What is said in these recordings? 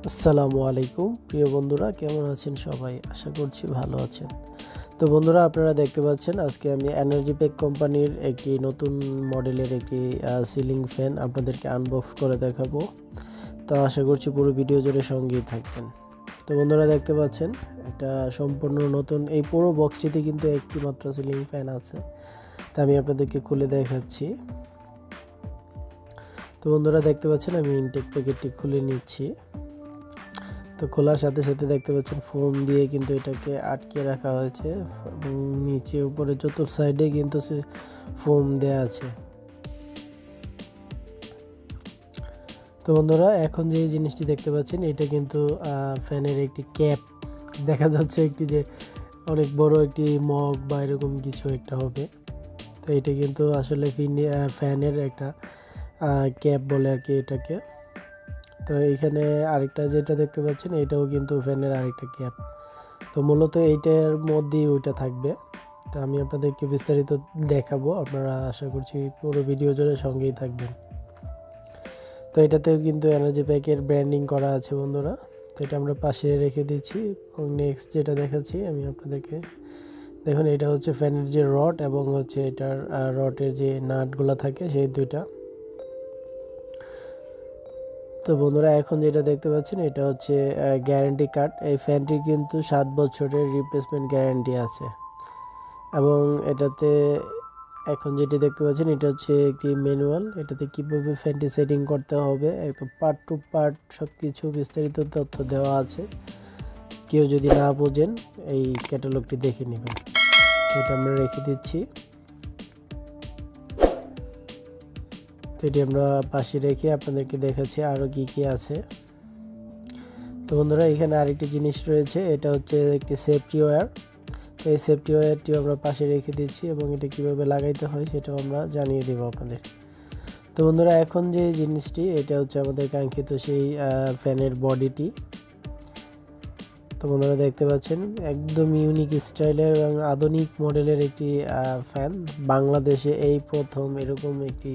আসসালামু আলাইকুম প্রিয় বন্ধুরা, কেমন আছেন সবাই? আশা করছি ভালো আছেন। তো বন্ধুরা, আপনারা দেখতে পাচ্ছেন আজকে আমি এনার্জি প্যাক কোম্পানির একটি নতুন মডেলের একটি সিলিং ফ্যান আপনাদেরকে আনবক্স করে দেখাবো। তো আশা করছি পুরো ভিডিও জুড়ে সঙ্গেই থাকবেন। তো বন্ধুরা, দেখতে পাচ্ছেন এটা সম্পূর্ণ নতুন। এই পুরো বক্সটিতে কিন্তু একটি মাত্র সিলিং ফ্যান আছে, তা আমি আপনাদেরকে খুলে দেখাচ্ছি। তো বন্ধুরা, দেখতে পাচ্ছেন আমি ইনটেক প্যাকেটটি খুলে নিচ্ছি। তো খোলার সাথে সাথে দেখতে পাচ্ছেন ফোম দিয়ে কিন্তু এটাকে আটকে রাখা হয়েছে এবং নিচে উপরে চতুর সাইডে কিন্তু ফোম দেয়া আছে। তো বন্ধুরা, এখন যে জিনিসটি দেখতে পাচ্ছেন এটা কিন্তু ফ্যানের একটি ক্যাপ দেখা যাচ্ছে, একটি যে অনেক বড় একটি মগ বা এরকম কিছু একটা হবে। তো এটা কিন্তু আসলে ফ্যানের একটা ক্যাপ বলে আর কি এটাকে। তো এইখানে আরেকটা যেটা দেখতে পাচ্ছেন এটাও কিন্তু ফ্যানের আরেকটা ক্যাপ। তো মূলত এইটার মধ্যেই ওইটা থাকবে। তো আমি আপনাদেরকে বিস্তারিত দেখাবো, আপনারা আশা করছি পুরো ভিডিও জুড়ে সঙ্গেই থাকবেন। তো এটাতেও কিন্তু এনার্জি প্যাকের ব্র্যান্ডিং করা আছে বন্ধুরা। তো এটা আমরা পাশে রেখে দিচ্ছি এবং নেক্সট যেটা দেখাচ্ছি আমি আপনাদেরকে, দেখুন এটা হচ্ছে ফ্যানের যে রড এবং হচ্ছে এটার রডের যে নাটগুলো থাকে সেই দুইটা। তো বন্ধুরা, এখন যেটা দেখতে পাচ্ছেন এটা হচ্ছে গ্যারান্টি কার্ড। এই ফ্যানটির কিন্তু 7 বছরের রিপ্লেসমেন্ট গ্যারান্টি আছে এবং এটাতে এখন যেটি দেখতে পাচ্ছেন এটা হচ্ছে একটি ম্যানুয়াল। এটাতে কীভাবে ফ্যানটি সেটিং করতে হবে একদম পার্ট টু পার্ট সব কিছু বিস্তারিত তথ্য দেওয়া আছে। কেউ যদি না বোঝেন এই ক্যাটালগটি দেখে নেবেন। এটা আমরা রেখে দিচ্ছি। তো এটি আমরা পাশে রেখে আপনাদেরকে দেখাচ্ছি আরও কি কি আছে। তো বন্ধুরা, এখানে আরেকটি জিনিস রয়েছে, এটা হচ্ছে একটি সেফটি ওয়্যার। তো এই সেফটি ওয়্যারটি আমরা পাশে রেখে দিচ্ছি এবং এটা কীভাবে লাগাইতে হয় সেটাও আমরা জানিয়ে দেবো আপনাদের। তো বন্ধুরা, এখন যে জিনিসটি এটা হচ্ছে আমাদের কাঙ্ক্ষিত সেই ফ্যানের বডিটি। তো বন্ধুরা, দেখতে পাচ্ছেন একদম ইউনিক স্টাইলের এবং আধুনিক মডেলের একটি ফ্যান। বাংলাদেশে এই প্রথম এরকম একটি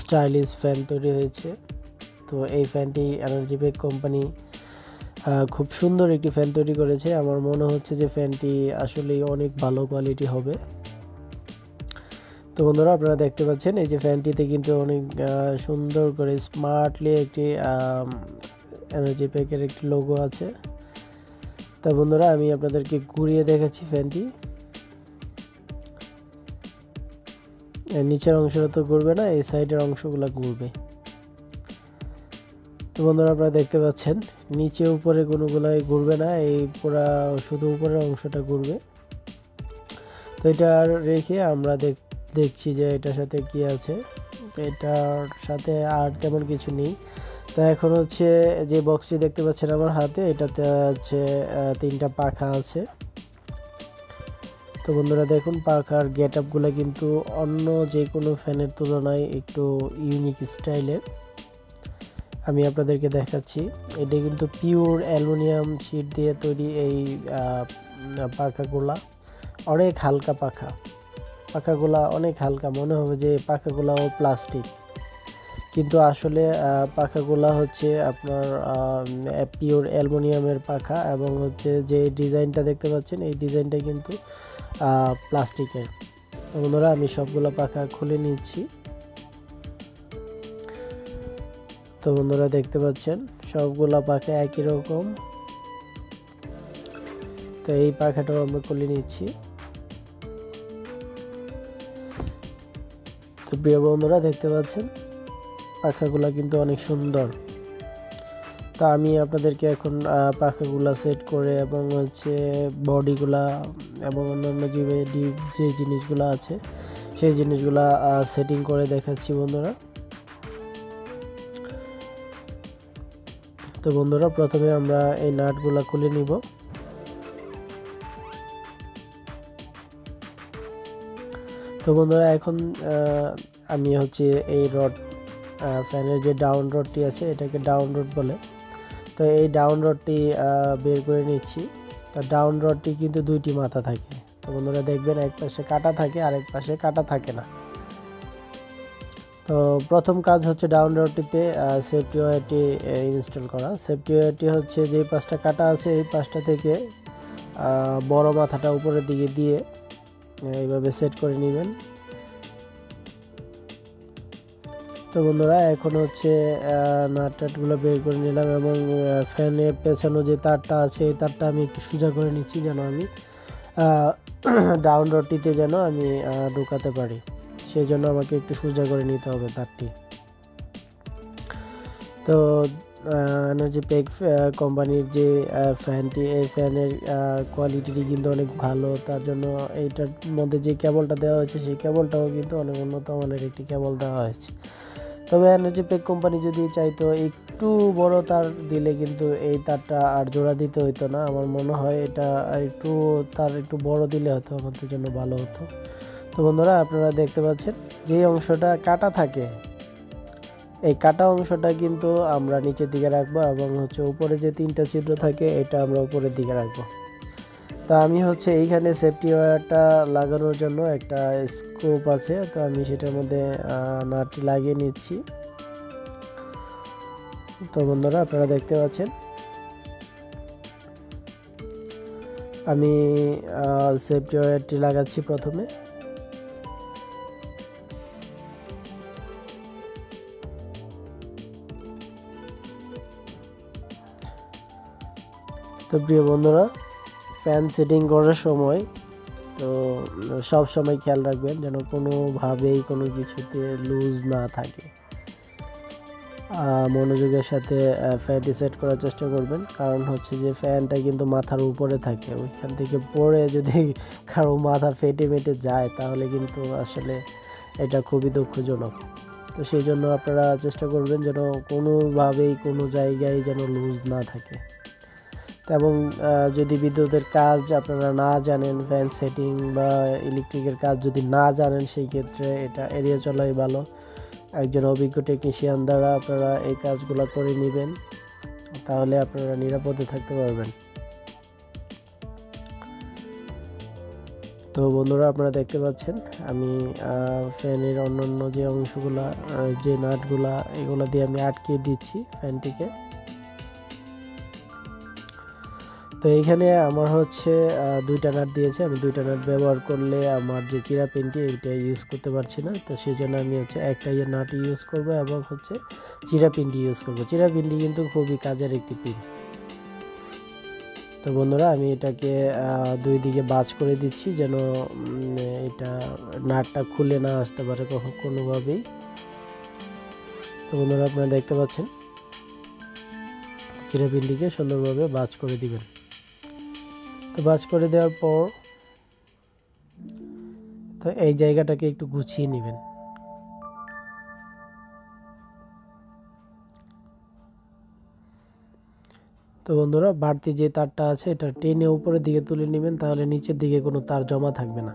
স্টাইলিশ ফ্যান তৈরি হয়েছে। তো এই ফ্যানটি এনার্জি প্যাক কোম্পানি খুব সুন্দর একটি ফ্যান তৈরি করেছে। আমার মনে হচ্ছে যে ফ্যানটি আসলেই অনেক ভালো কোয়ালিটি হবে। তো বন্ধুরা, আপনারা দেখতে পাচ্ছেন এই যে ফ্যানটিতে কিন্তু অনেক সুন্দর করে স্মার্টলি একটি এনার্জি প্যাকের একটি লোগো আছে। তা বন্ধুরা, আমি আপনাদেরকে ঘুরিয়ে দেখাচ্ছি ফ্যানটি। নিচের অংশটা তো ঘুরবে না, এই সাইডের অংশগুলো ঘুরবে। তো বন্ধুরা, আপনারা দেখতে পাচ্ছেন নিচে উপরে কোনোগুলাই ঘুরবে না, এই পুরা শুধু উপরের অংশটা ঘুরবে। তো এটা রেখে আমরা দেখছি যে এটার সাথে কি আছে। এটার সাথে আর তেমন কিছু নেই। তো এখন হচ্ছে যে বক্সটি দেখতে পাচ্ছেন আমার হাতে, এটাতে হচ্ছে 3টা পাখা আছে। তো বন্ধুরা, দেখুন পাখার গেট আপগুলো কিন্তু অন্য যে কোনো ফ্যানের তুলনায় একটু ইউনিক স্টাইলের। আমি আপনাদেরকে দেখাচ্ছি, এটা কিন্তু পিওর অ্যালুমিনিয়াম শিট দিয়ে তৈরি। এই পাখাগুলা অনেক হালকা পাখাগুলা অনেক হালকা, মনে হবে যে পাখাগুলাও প্লাস্টিক, কিন্তু আসলে পাখাগুলা হচ্ছে আপনার পিওর অ্যালুমিনিয়ামের পাখা এবং হচ্ছে যে ডিজাইনটা দেখতে পাচ্ছেন এই ডিজাইনটা কিন্তু প্লাস্টিকের। তো বন্ধুরা, আমি সবগুলো পাখা খুলে নিচ্ছি। তো বন্ধুরা, দেখতে পাচ্ছেন সবগুলা পাখা একই রকম। তো এই পাখাটাও আমরা খুলে নিচ্ছি। তো প্রিয় বন্ধুরা, দেখতে পাচ্ছেন পাখাগুলা কিন্তু অনেক সুন্দর। তো আমি আপনাদেরকে এখন পাখাগুলা সেট করে এবং হচ্ছে বডিগুলা এবং অন্যান্য যে জিনিসগুলো আছে সেই জিনিসগুলা সেটিং করে দেখাচ্ছি বন্ধুরা। তো বন্ধুরা, প্রথমে আমরা এই নাটগুলা খুলে নিব। তো বন্ধুরা, এখন আমি হচ্ছে এই ফ্যানের যে ডাউন রডটি আছে এটাকে ডাউন রড বলে। তো এই ডাউন রডটি বের করে নিচ্ছি। তো ডাউন রডটি কিন্তু 2টি মাথা থাকে। তো বন্ধুরা, দেখবেন এক পাশে কাটা থাকে আর এক পাশে কাটা থাকে না। তো প্রথম কাজ হচ্ছে ডাউন রডটিতে সেফটি ওয়্যারটি ইনস্টল করা। সেফটি ওয়্যারটি হচ্ছে যে পাশটা কাটা আছে এই পাশটা থেকে বড় মাথাটা উপরের দিকে দিয়ে এইভাবে সেট করে নেবেন। তো বন্ধুরা এখন হচ্ছে নাট টাটগুলো বের করে নিলাম এবং ফ্যানে পেছানো যে তারটা আছে এই তারটা আমি একটু সোজা করে নিচ্ছি যেন আমি ডাউন রডটিতে যেন আমি ঢোকাতে পারি, সেই জন্য আমাকে একটু সোজা করে নিতে হবে তারটি। তো এনার্জি প্যাক কোম্পানির যে ফ্যানটি, এই ফ্যানের কোয়ালিটিটি কিন্তু অনেক ভালো, তার জন্য এইটার মধ্যে যে কেবলটা দেওয়া হয়েছে সেই কেবলটাও কিন্তু অনেক উন্নত মানের একটি কেবল দেওয়া হয়েছে। তবে এনার্জি প্যাক কোম্পানি যদি চাইতো একটু বড় তার দিলে কিন্তু এই তারটা আর জোড়া দিতে হইতো না। আমার মনে হয় এটা একটু বড় দিলে হয়তো আমাদের জন্য ভালো হতো। তো বন্ধুরা আপনারা দেখতে পাচ্ছেন যে অংশটা কাটা থাকে এই কাটা অংশটা কিন্তু আমরা নিচের দিকে রাখবো এবং হচ্ছে উপরে যে 3টা ছিদ্র থাকে এটা আমরা উপরের দিকে রাখবো। তো আমি হচ্ছে এইখানে সেফটি ওয়্যারটা লাগানোর জন্য একটা স্কোপ আছে, তো আমি সেটার মধ্যে নাটটি লাগিয়ে নিচ্ছি। তো বন্ধুরা আপনারা দেখতে পাচ্ছেন আমি সেফটি ওয়্যারটি লাগাচ্ছি প্রথমে। তো প্রিয় বন্ধুরা, ফ্যান সেটিং করার সময় তো সব সময় খেয়াল রাখবেন যেন কোনোভাবেই কোনো কিছুতে লুজ না থাকে। মনোযোগের সাথে ফ্যানটি সেট করার চেষ্টা করবেন, কারণ হচ্ছে যে ফ্যানটা কিন্তু মাথার উপরে থাকে, ওইখান থেকে পড়ে যদি কারো মাথা ফেটে যায় তাহলে কিন্তু আসলে এটা খুবই দুঃখজনক। তো সেই জন্য আপনারা চেষ্টা করবেন যেন কোনোভাবেই কোনো জায়গায় যেন লুজ না থাকে। এবং যদি বিদ্যুতের কাজ আপনারা না জানেন, ফ্যান সেটিং বা ইলেকট্রিকের কাজ যদি না জানেন, সেই ক্ষেত্রে এটা এড়িয়ে চলাই ভালো। একজন অভিজ্ঞ টেকনিশিয়ান দ্বারা আপনারা এই কাজগুলো করে নেবেন, তাহলে আপনারা নিরাপদে থাকতে পারবেন। তো বন্ধুরা আপনারা দেখতে পাচ্ছেন আমি ফ্যানের অন্যান্য যে অংশগুলা যে নাটগুলা এগুলো দিয়ে আমি আটকে দিচ্ছি ফ্যানটিকে। তো এইখানে আমার হচ্ছে 2টা নাট দিয়েছে, আমি 2টা নাট ব্যবহার করলে আমার যে চিরা পিনটি এটা ইউজ করতে পারছি না, তো সেই জন্য আমি হচ্ছে একটা নাট ইউজ করব এবং হচ্ছে চিরা পিনটি ইউজ করব। চিরা পিনটি কিন্তু খুবই কাজের একটি পিন। তো বন্ধুরা আমি এটাকে 2 দিকে বাজ করে দিচ্ছি যেন এটা নাটটা খুলে না আসতে পারে কোনোভাবেই। তো বন্ধুরা আপনারা দেখতে পাচ্ছেন চিরা পিনটিকে সুন্দরভাবে বাজ করে দিবেন। তো বাজ করে দেওয়ার পর তো এই জায়গাটাকে একটু গুছিয়ে নেবেন। তো বন্ধুরা বাড়তি যে তারটা আছে এটা টেনে উপরের দিকে তুলে নেবেন, তাহলে নিচের দিকে কোনো তার জমা থাকবে না।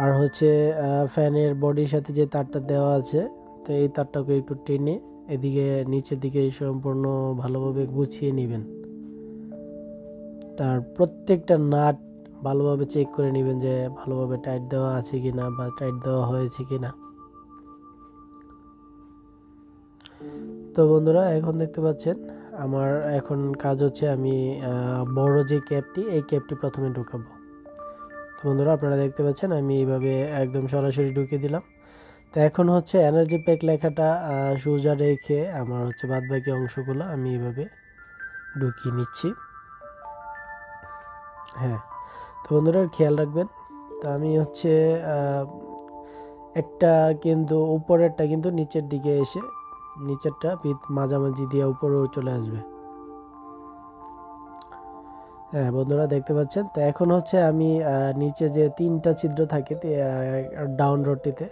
আর হচ্ছে ফ্যানের বডির সাথে যে তারটা দেওয়া আছে, তো এই তারটাকে একটু টেনে এদিকে নিচের দিকে সম্পূর্ণ ভালোভাবে গুছিয়ে নেবেন। তার প্রত্যেকটা নাট ভালোভাবে চেক করে নেবেন যে ভালোভাবে টাইট দেওয়া আছে কিনা বা টাইট দেওয়া হয়েছে কিনা। তো বন্ধুরা এখন দেখতে পাচ্ছেন আমার এখন কাজ হচ্ছে আমি বড় যে ক্যাপটি এই ক্যাপটি প্রথমে ঢুকাবো। তো বন্ধুরা আপনারা দেখতে পাচ্ছেন আমি এইভাবে একদম সরাসরি ঢুকিয়ে দিলাম। তো এখন হচ্ছে এনার্জি প্যাক লেখাটা সোজা রেখে আমার হচ্ছে বাদবাকি অংশগুলো আমি এইভাবে ঢুকিয়ে নিচ্ছি। হ্যাঁ, তো বন্ধুরা খেয়াল রাখবেন। তো আমি হচ্ছে একটা কিন্তু উপরেরটা কিন্তু নিচের দিকে এসে নিচেরটা মাঝামাঝি দিয়ে উপরে চলে আসবে। হ্যাঁ বন্ধুরা দেখতে পাচ্ছেন। তো এখন হচ্ছে আমি নিচে যে 3টা ছিদ্র থাকে ডাউন রডটিতে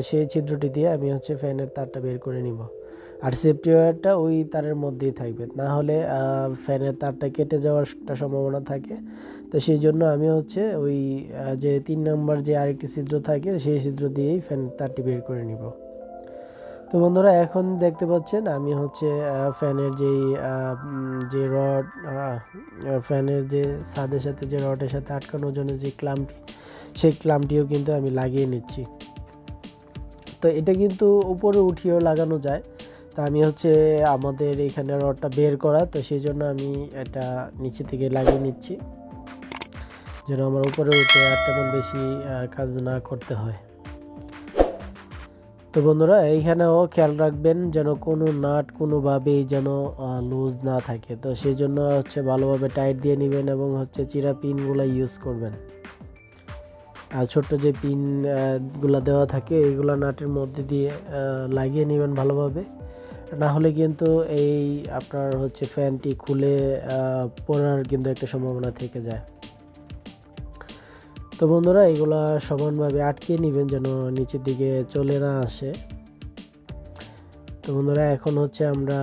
সেই ছিদ্রটি দিয়ে আমি হচ্ছে ফ্যানের তারটা বের করে নিব। আর সেফটি ওয়্যারটা ওই তারের মধ্যেই থাকবে, না হলে ফ্যানের তারটা কেটে যাওয়ার একটা সম্ভাবনা থাকে। তো সেই জন্য আমি হচ্ছে ওই যে 3 নম্বর যে আরেকটি ছিদ্র থাকে সেই ছিদ্র দিয়েই ফ্যানের তারটি বের করে নিব। তো বন্ধুরা এখন দেখতে পাচ্ছেন আমি হচ্ছে ফ্যানের যে রড ফ্যানের যে ছাদের সাথে যে রডের সাথে আটকানোর জন্য যে ক্ল্যাম্পটি সেই ক্ল্যাম্পটিও কিন্তু আমি লাগিয়ে নিচ্ছি। তো এটা কিন্তু উপরে উঠিয়েও লাগানো যায়। তা আমি হচ্ছে আমাদের এখানে রডটা বের করা, তো সেই জন্য আমি এটা নিচে থেকে লাগিয়ে নিচ্ছি, যেন আমার উপরে উঠে আর তেমন বেশি কাজ না করতে হয়। তো বন্ধুরা এইখানেও খেয়াল রাখবেন যেন কোনো নাট কোনোভাবেই যেন লুজ না থাকে, তো সেই জন্য হচ্ছে ভালোভাবে টাইট দিয়ে নেবেন এবং হচ্ছে চিরা পিনগুলো ইউজ করবেন। আর ছোট্ট যে পিনগুলো দেওয়া থাকে এইগুলো নাটের মধ্যে দিয়ে লাগিয়ে নেবেন ভালোভাবে, না হলে কিন্তু এই আপনার হচ্ছে ফ্যানটি খুলে পড়ার কিন্তু একটা সম্ভাবনা থেকে যায়। তো বন্ধুরা এগুলা সমানভাবে আটকে নেবেন যেন নিচের দিকে চলে না আসে। তো বন্ধুরা এখন হচ্ছে আমরা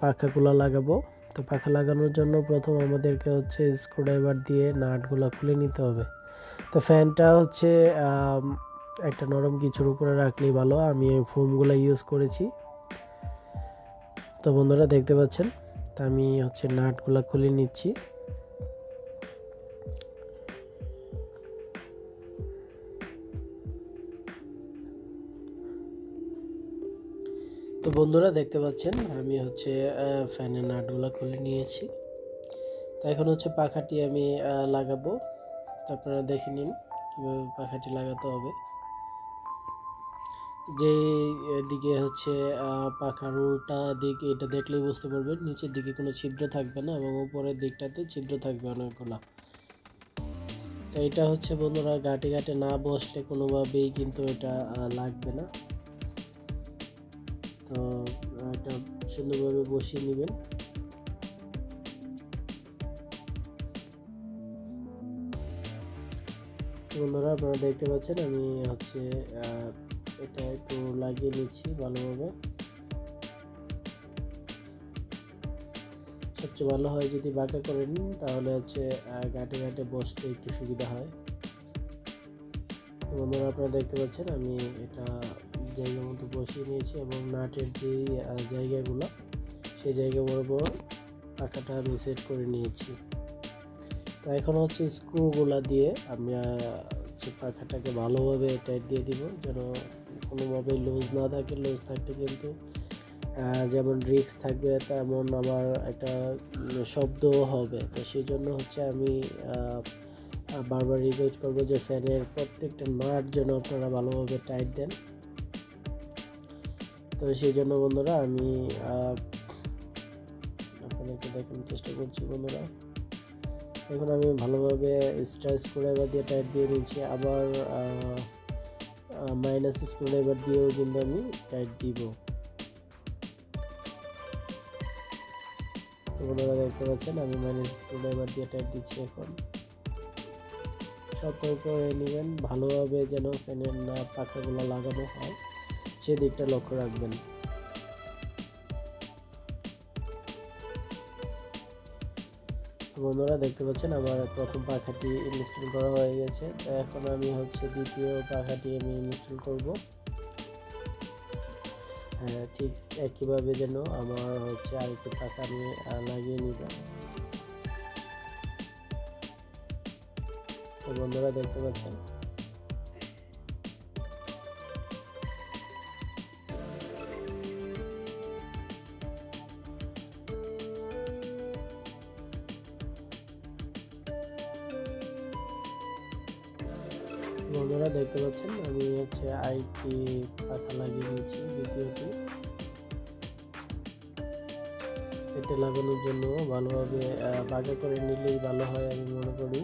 পাখাগুলো লাগাবো। তো পাখা লাগানোর জন্য প্রথম আমাদেরকে হচ্ছে স্ক্রুড্রাইভার দিয়ে নাটগুলো খুলে নিতে হবে। তো ফ্যানটা হচ্ছে একটা নরম কিছুর উপরে রাখলেই ভালো, আমি এই ফোমগুলো ইউজ করেছি। তো বন্ধুরা দেখতে পাচ্ছেন, তো আমি হচ্ছে নাটগুলো খুলে নিচ্ছি। তো বন্ধুরা দেখতে পাচ্ছেন আমি হচ্ছে ফ্যানের নাটগুলো খুলে নিয়েছি। তো এখন হচ্ছে পাখাটি আমি লাগাবো। তো আপনারা দেখে নিন কীভাবে পাখাটি লাগাতে হবে। যে দিকে হচ্ছে পাখার উল্টা দিক, এটা দেখলেই বুঝতে পারবেন নিচের দিকে কোনো ছিদ্র থাকবে না এবং উপরের দিকটাতে ছিদ্র থাকবে অনেকগুলো। তো এটা হচ্ছে বন্ধুরা গাঁটে গাঁটে না বসলে কোনোভাবেই কিন্তু এটা লাগবে না। তো এটা সুন্দরভাবে বসিয়ে নেবেন। বন্ধুরা আপনারা দেখতে পাচ্ছেন আমি হচ্ছে এটা একটু লাগিয়ে নিচ্ছি ভালোভাবে। সবচেয়ে ভালো হয় যদি বাঁকা করে নিন, তাহলে হচ্ছে গাঁটে গাঁটে বসতে একটু সুবিধা হয়। বন্ধুরা আপনারা দেখতে পাচ্ছেন আমি এটা জায়গা মতো বসিয়ে নিয়েছি এবং নাটের যে জায়গাগুলো সেই জায়গা বরাবর পাখাটা আমি সেট করে নিয়েছি। তো এখন হচ্ছে স্ক্রুগুলা দিয়ে আমরা হচ্ছে পাখাটাকে ভালোভাবে টাইট দিয়ে দিব, যেন কোনোভাবেই লুজ না থাকে। লুজ থাকলে কিন্তু যেমন রিস্ক থাকবে তেমন আমার একটা শব্দও হবে। তো সেই জন্য হচ্ছে আমি বারবার রিকোয়েস্ট করবো যে ফ্যানের প্রত্যেকটা নাট যেন আপনারা ভালোভাবে টাইট দেন। তো সেই জন্য বন্ধুরা আমি আপনাদেরকে দেখানোর চেষ্টা করছি। বন্ধুরা এখন আমি ভালোভাবে স্ট্রেস স্ক্রুড্রাইভার দিয়ে টাইট দিয়ে নিচ্ছি, আবার মাইনাস স্ক্রুড্রাইভার দিয়েও কিন্তু আমি টাইট দিব। তো বন্ধুরা দেখতে পাচ্ছেন আমি মাইনাস স্ক্রুড্রাইভার দিয়ে টাইট দিচ্ছি। এখন সতর্ক হয়ে নেবেন ভালোভাবে যেন ফ্যানের না পাখাগুলো লাগানো হয় সেদিকটা লক্ষ্য রাখবেন। বন্ধুরা দেখতে পাচ্ছেন আমার প্রথম পাখাটি ইনস্টল করা হয়ে গেছে। তো এখন আমি হচ্ছে দ্বিতীয় পাখাটি আমি ইনস্টল করব। ঠিক একইভাবে যেন আমার হচ্ছে আরেকটি পাখা আমি লাগিয়ে নিব। তো বন্ধুরা দেখতে পাচ্ছেন আমি হচ্ছে আরেকটি পাখা লাগিয়ে নিয়েছি দ্বিতীয়টি। এটা লাগানোর জন্য ভালোভাবে বাঁকা করে নিলেই ভালো হয় আমি মনে করি।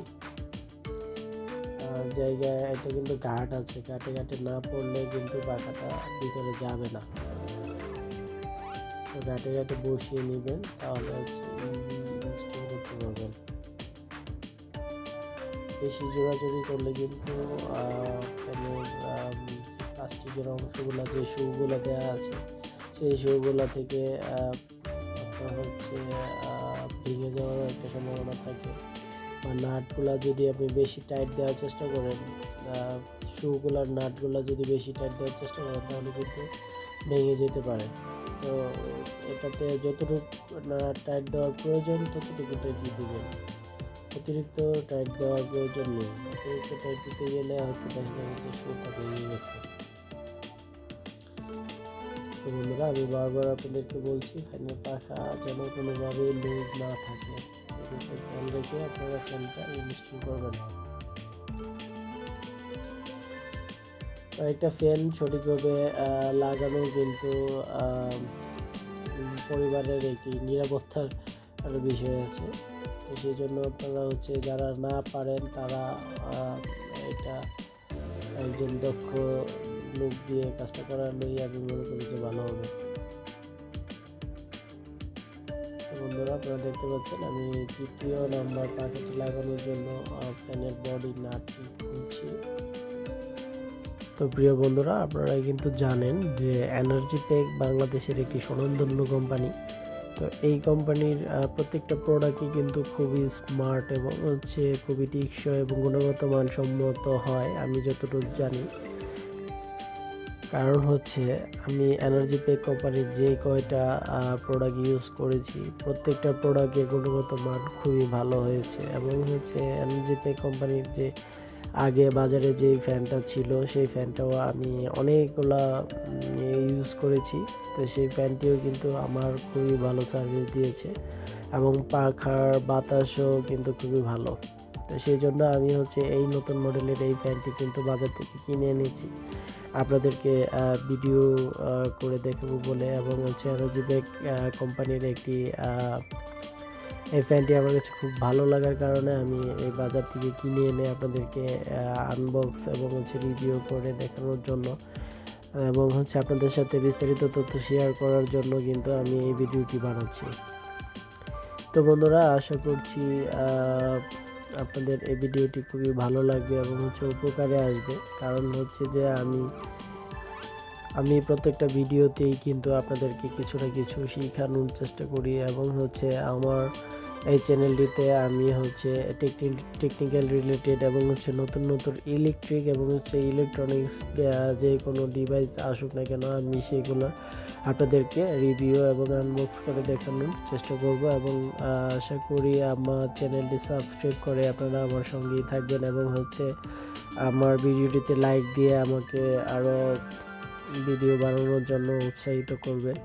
জায়গায় এটা কিন্তু ঘাট আছে, ঘাটে ঘাটে না পড়লে কিন্তু পাখাটা ভিতরে যাবে না। তো ঘাটে ঘাটে বসিয়ে নেবেন, তাহলে হচ্ছে ইজি ইনস্টল করতে পারবেন। বেশি জোড়াজোড়ি করলে কিন্তু প্লাস্টিকের অংশগুলো যে শুগুলো দেওয়া আছে সেই শুগুলো থেকে আপনার হচ্ছে ভেঙে যাওয়ার একটা সম্ভাবনা থাকে। বা নাটগুলা যদি আপনি বেশি টাইট দেওয়ার চেষ্টা করেন, শুগুলার নাটগুলো যদি বেশি টাইট দেওয়ার চেষ্টা করেন তাহলে কিন্তু ভেঙে যেতে পারে। তো এটাতে যতটুকু টাইট দেওয়ার প্রয়োজন ততটুকু টাইট দিয়ে দেবেন, অতিরিক্ত টাইট দেওয়ার প্রয়োজন নেই। অতিরিক্ত টাইট দিতে গেলে হয়তো দেখা যাবে যে শুটা ভেঙে গেছে। তো বন্ধুরা আমি বারবার আপনাদেরকে বলছি ফ্যানের পাখা যেন কোনোভাবেই লুজ না থাকে, এদিকে খেয়াল রেখে আপনারা ফ্যানটা ইনস্টল করবেন। একটা ফ্যান সঠিকভাবে লাগানো কিন্তু পরিবারের একটি নিরাপত্তার বিষয় আছে। তো সেই জন্য আপনারা যারা না পারেন তারা এটা একজন দক্ষ লোক দিয়ে কাজটা করালেই আমি মনে করি যে ভালো হবে। বন্ধুরা আপনারা দেখতে পাচ্ছেন আমি 3য় নাম্বার পাখাটি লাগানোর জন্য ফ্যানের বডি নাটটি খুলছি। তো প্রিয় বন্ধুরা আপনারা কিন্তু জানেন যে এনার্জি প্যাক বাংলাদেশের একটি স্বনামধন্য কোম্পানি। তো এই কোম্পানির প্রত্যেকটা প্রোডাক্টই কিন্তু খুবই স্মার্ট এবং খুবই টেকসই এবং গুণগত মানসম্মত হয় আমি যতটুকু জানি। কারণ আমি এনার্জি প্যাক কোম্পানির যে কয়টা প্রোডাক্ট ইউজ করেছি প্রত্যেকটা প্রোডাক্টের গুণগত মান খুবই ভালো হয়েছে। এবং এনার্জি প্যাক কোম্পানির যে আগে বাজারে যে ফ্যানটা ছিল সেই ফ্যানটাও আমি অনেকগুলা ইউজ করেছি। তো সেই ফ্যানটিও কিন্তু আমার খুবই ভালো সার্ভিস দিয়েছে এবং পাখার বাতাসও কিন্তু খুবই ভালো। তো সেই জন্য আমি এই নতুন মডেলের এই ফ্যানটি কিন্তু বাজার থেকে কিনে এনেছি আপনাদেরকে ভিডিও করে দেখাবো বলে। এবং এনার্জি প্যাক কোম্পানির একটি এই ফ্যানটি আমার কাছে খুব ভালো লাগার কারণে আমি এই বাজার থেকে কিনে এনে আপনাদেরকে আনবক্স এবং রিভিউ করে দেখানোর জন্য এবং আপনাদের সাথে বিস্তারিত তথ্য শেয়ার করার জন্য কিন্তু আমি এই ভিডিওটি বানাচ্ছি। তো বন্ধুরা আশা করছি আপনাদের এই ভিডিওটি খুবই ভালো লাগবে এবং উপকারে আসবে। কারণ যে আমি প্রত্যেকটা ভিডিওতেই কিন্তু আপনাদেরকে কিছু না কিছু শেখানোর চেষ্টা করি এবং আমার এই চ্যানেলটিতে আমি টেকনিক্যাল রিলেটেড এবং নতুন নতুন ইলেকট্রিক এবং ইলেকট্রনিক্স যে কোনো ডিভাইস আসুক না কেন আমি সেগুলো আপনাদেরকে রিভিউ এবং আনবক্স করে দেখানোর চেষ্টা করব। এবং আশা করি আমার চ্যানেলটি সাবস্ক্রাইব করে আপনারা আমার সঙ্গেই থাকবেন এবং আমার ভিডিওটিতে লাইক দিয়ে আমাকে আরও ভিডিও বানানোর জন্য উৎসাহিত করবেন।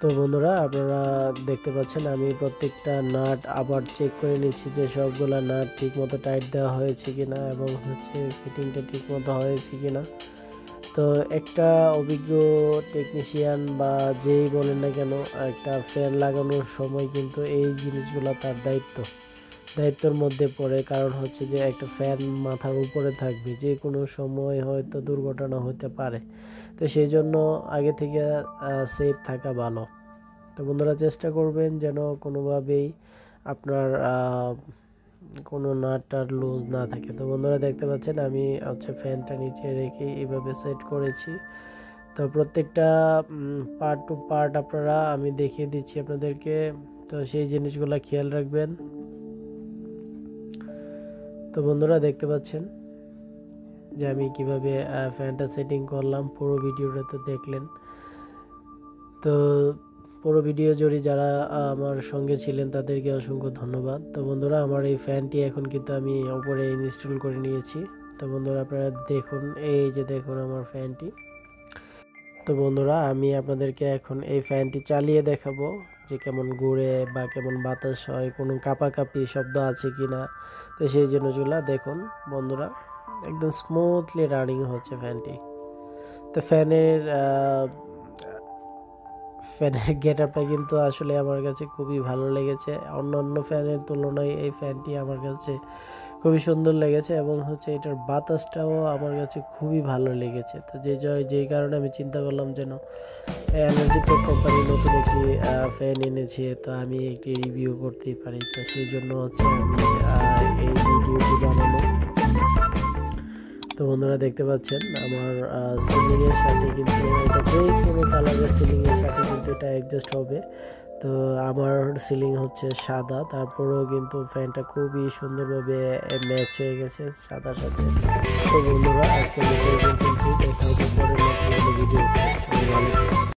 তো বন্ধুরা আপনারা দেখতে পাচ্ছেন আমি প্রত্যেকটা নাট আবার চেক করে নিচ্ছি যে সবগুলা নাট ঠিকমতো টাইট দেওয়া হয়েছে কিনা এবং ফিটিংটা ঠিকমতো হয়েছে কিনা। তো একটা অভিজ্ঞ টেকনিশিয়ান বা যেই বলেন না কেন একটা ফ্যান লাগানোর সময় কিন্তু এই জিনিসগুলো তার দায়িত্বর মধ্যে পড়ে। কারণ যে একটা ফ্যান মাথার উপরে থাকবে, যে কোনো সময় হয়তো দুর্ঘটনা হতে পারে। তো সেই জন্য আগে থেকে সেফ থাকা ভালো। তো বন্ধুরা চেষ্টা করবেন যেন কোনোভাবেই আপনার কোনো নাটটার লুজ না থাকে। তো বন্ধুরা দেখতে পাচ্ছেন আমি ফ্যানটা নিচে রেখে এইভাবে সেট করেছি। তো প্রত্যেকটা পার্ট টু পার্ট আপনারা আমি দেখিয়ে দিচ্ছি আপনাদেরকে, তো সেই জিনিসগুলো খেয়াল রাখবেন। তো বন্ধুরা দেখতে পাচ্ছেন যে আমি কিভাবে ফ্যানটা সেটিং করলাম, পুরো ভিডিওটা তো দেখলেন। তো পুরো ভিডিও জুড়ে যারা আমার সঙ্গে ছিলেন তাদেরকে অসংখ্য ধন্যবাদ। তো বন্ধুরা আমার এই ফ্যানটি এখন কিন্তু আমি উপরে ইনস্টল করে নিয়েছি। তো বন্ধুরা আপনারা দেখুন, এই যে দেখুন আমার ফ্যানটি। তো বন্ধুরা আমি আপনাদেরকে এখন এই ফ্যানটি চালিয়ে দেখাবো যে কেমন ঘুরে বা কেমন বাতাস হয়, কোনো কাঁপাকাঁপি শব্দ আছে কিনা। তো সেই জিনিসগুলো দেখুন বন্ধুরা, একদম স্মুথলি রানিং হচ্ছে ফ্যানটি। তো ফ্যানের গেটআপটা কিন্তু আসলে আমার কাছে খুবই ভালো লেগেছে। অন্যান্য ফ্যানের তুলনায় এই ফ্যানটি আমার কাছে খুবই সুন্দর লেগেছে এবং এটার বাতাসটাও আমার কাছে খুবই ভালো লেগেছে। তো যেই কারণে আমি চিন্তা করলাম যেন এনার্জি প্যাক কোম্পানি নতুন একটি ফ্যান এনেছে, তো আমি একটি রিভিউ করতেই পারি। তো সেই জন্য আমি এই ভিডিওটি বানানো। তো বন্ধুরা দেখতে পাচ্ছেন আমার সিলিংয়ের সাথে কিন্তু এটা যে কোনো কালারের সিলিংয়ের সাথে কিন্তু এটা অ্যাডজাস্ট হবে। তো আমার সিলিং সাদা, তারপরেও কিন্তু ফ্যানটা খুবই সুন্দরভাবে ম্যাচ হয়ে গেছে সাদার সাথে। তো বন্ধুরা আজকের ভিডিও কিন্তু দেখা হবে পরের ভিডিও। সবাই ভালো থাকবেন।